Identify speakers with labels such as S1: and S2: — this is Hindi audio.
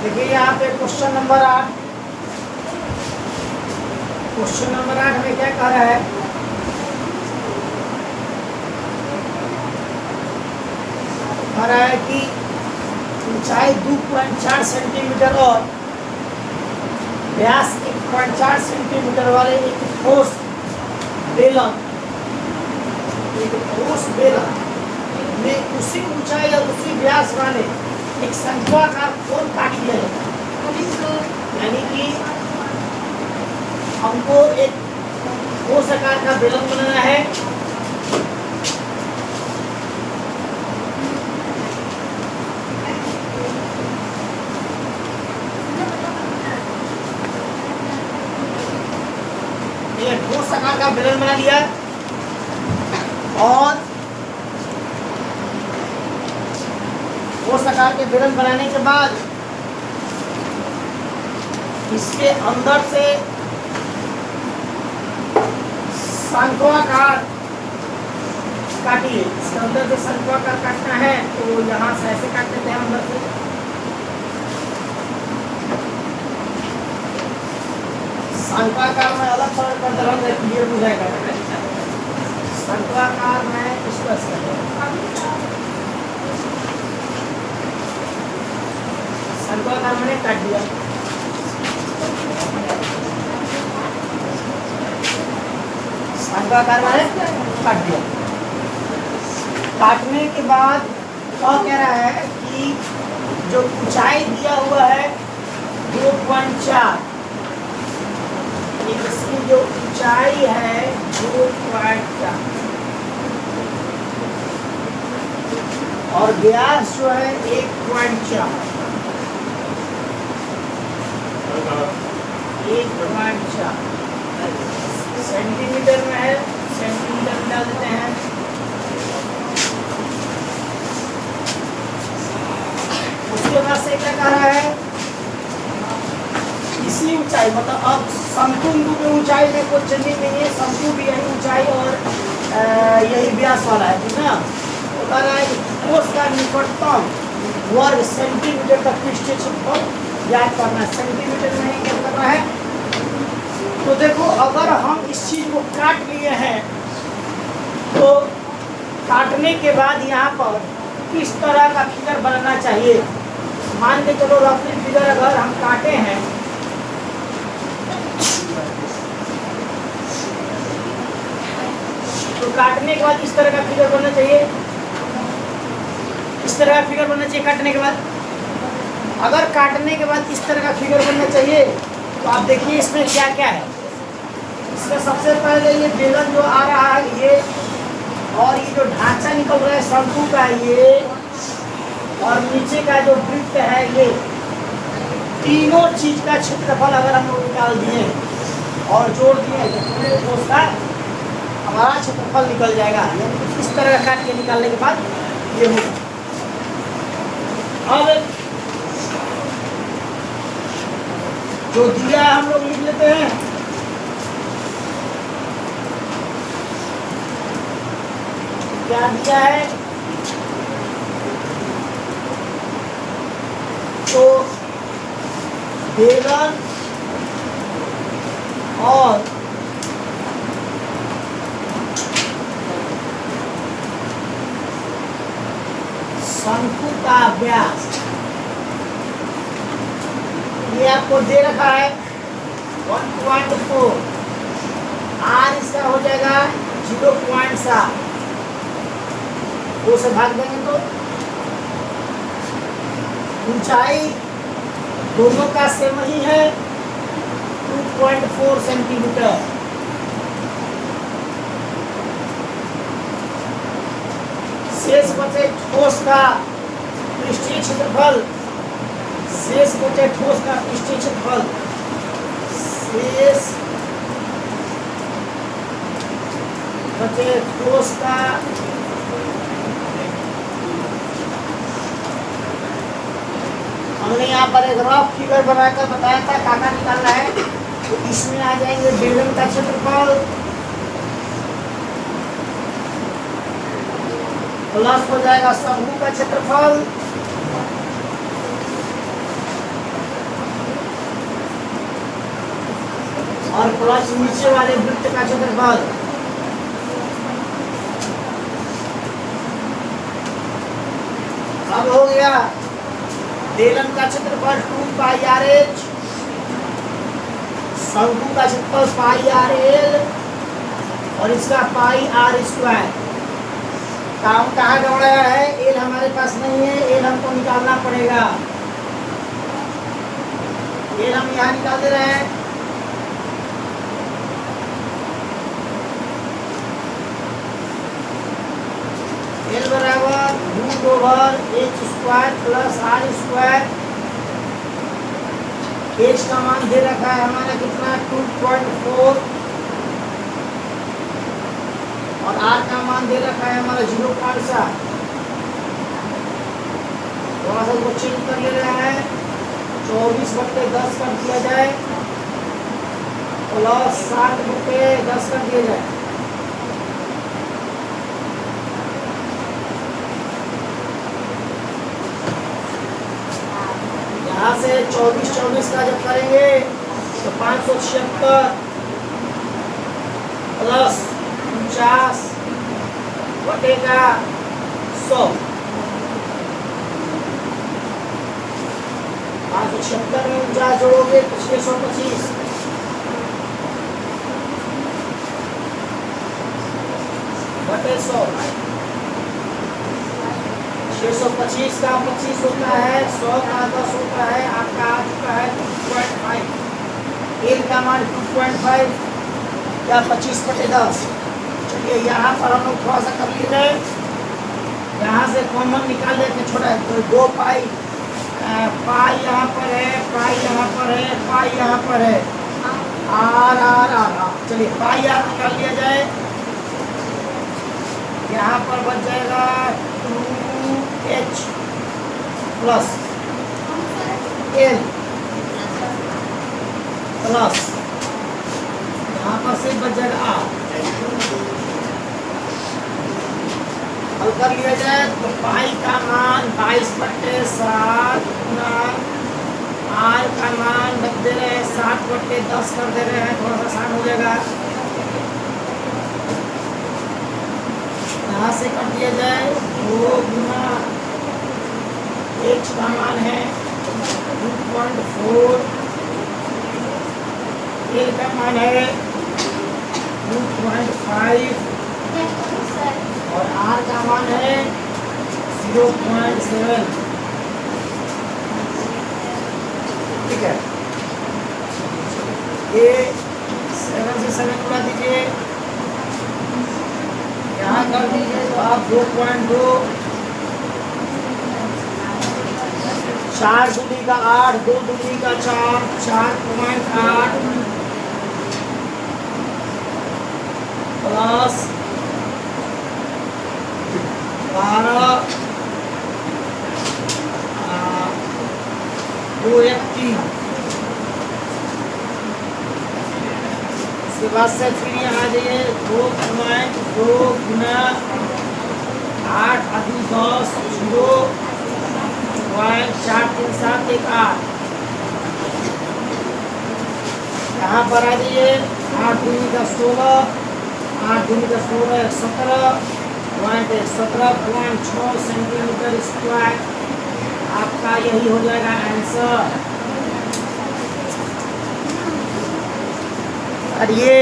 S1: देखिए यहाँ पे क्वेश्चन नंबर 8। क्वेश्चन नंबर 8 में क्या कह रहा है? कह रहा है कि ऊंचाई 2.4 सेंटीमीटर और व्यास 1.4 सेंटीमीटर वाले एक ठोस बेलन में उसी ऊंचाई या उसी व्यास वाले एक शंक्वाकार कोण काट लिया जाता है। यानी कि हमको एक ठोस आकार का बेलन बनाना है। ये ठोस आकार का बेलन बना लिया और ठोस आकार के बेलन बनाने के बाद इसके अंदर से शंक्वाकार काटिए। इसके अंदर से शंक्वाकार काटना है तो यहाँ से ऐसे काट देते हैं अंदर से। शंक्वाकार में अलग कलर कर दे रहा क्लियर बुझाएगा। शंक्वाकार में इसको शंक्वाकार मैंने काट दिया। शंक्वाकार मैंने काट दिया। काटने के बाद क्या कह रहा है कि जो ऊंचाई दिया हुआ है 2.4, इसकी जो ऊंचाई है 2.4 और व्यास जो है 1.4 सेंटीमीटर में है। सेंटीमीटर में डाल देते हैं। उसके बाद से क्या कह रहा है? इसी ऊंचाई मतलब अब शंकु की ऊंचाई में कोई चेंजिंग नहीं है। शंकु भी यही ऊंचाई और यही व्यास वाला है, ठीक ना। तो कह रहा है कि ठोस का निकटतम वर्ग सेंटीमीटर तक पृष्ठीय क्षेत्रफल याद करना है। सेंटीमीटर में ही क्या करना है? तो देखो अगर हम इस चीज को काट लिए हैं तो काटने के बाद यहाँ पर किस तरह का फिगर बनना चाहिए। मान के चलो रफली फिगर अगर हम काटे हैं तो काटने के बाद इस तरह का फिगर बनना चाहिए। इस तरह का फिगर बनना चाहिए काटने के बाद। अगर काटने के बाद इस तरह का फिगर बनना चाहिए तो आप देखिए इसमें क्या क्या है। इसमें सबसे पहले ये बेलन जो आ रहा है ये, और ये जो ढांचा निकल रहा है शंकु का ये, और नीचे का जो वृत्त है ये, तीनों चीज का क्षेत्रफल अगर हम लोग निकाल दिए और जोड़ दिए तो पूरे ठोस का हमारा क्षेत्रफल निकल जाएगा। यानी इस तरह का काट के निकालने के बाद ये होगा। अब जो दिया है हम लोग लिख लेते हैं। क्या दिया है? तो बेलन और शंकु का व्यास ये आपको दे रखा है 1.4। आर इसका हो जाएगा 0.7। 2 से भाग देंगे तो ऊंचाई दोनों का सेम ही है 2.4 सेंटीमीटर। शेष बचे ठोस का पृष्ठीय क्षेत्रफल। शेष बचे ठोस का पृष्ठीय क्षेत्रफल। शेष बचे ठोस का हमने यहाँ पर एक रफ फिगर बनाकर बताया था काका निकालना है। तो इसमें आ जाएंगे बेलन का क्षेत्रफल प्लस हो जाएगा शंकु का क्षेत्रफल और प्लस नीचे वाले वृत्त का क्षेत्रफल। अब हो गया बेलन का क्षेत्रफल 2πr/h, शंकु का क्षेत्रफल πr/l और इसका πr²। काम कहाँ गड़बड़ाया है? एल हमारे पास नहीं है, एल हमको निकालना पड़ेगा। एल हम यहाँ निकाल दे रहे हैं। एल बराबर √h² + r²। h का मान दे रखा है हमारा कितना 2.4 और r का मान दे रखा है हमारा 0.7। थोड़ा सा इसको चेंज कर ले रहे हैं। 24/10 कर दिया जाए प्लस 7/10 कर दिया जाए। यहाँ से 24 का जब करेंगे तो 576 प्लस 50/100। 576 में 49 जोड़ोगे तो 625। बटे 100 625 का 25 होता है, 100 का 10 होता है। आपका आ चुका है 2.5। एल का मान 2.5 या 25/10। चलिए यहाँ पर हम लोग थोड़ा सा कर लिए जाए। यहाँ से कॉमन निकाल लेते छोटा है तो 2 पाई यहाँ पर है, पाई यहाँ पर है, पाई यहाँ पर है, आर। चलिए पाई आर निकाल लिया जाए। यहाँ पर बच जाएगा 2h प्लस l प्लस यहाँ पर से बच जाएगा r। हल कर लिया जाए तो पाई का मान 22/7 गुना r का मान रख दे रहे हैं 7/10 कर दे रहे हैं। थोड़ा सा आसान हो जाएगा। यहाँ से कर दिया जाए 2 गुना h का मान है 2.4, l का मान है 2.5 और r का मान है 0.7। ठीक है, ये 7 से 7 गुणा दीजिए। यहाँ कर दीजिए तो आप 2.2 4 दूनी का 8, 2 दूनी का 4, 4.8 प्लस 12 2 1 3। उसके बाद से फिर यहाँ आ जाइए 2.2 गुना 8 + 10 0.437 1 8। यहाँ पर आ जाइए 8 दूनी का 16, 8 दूनी का 16 17.6 सेंटीमीटर स्क्वायर। आपका यही हो जाएगा आंसर। और ये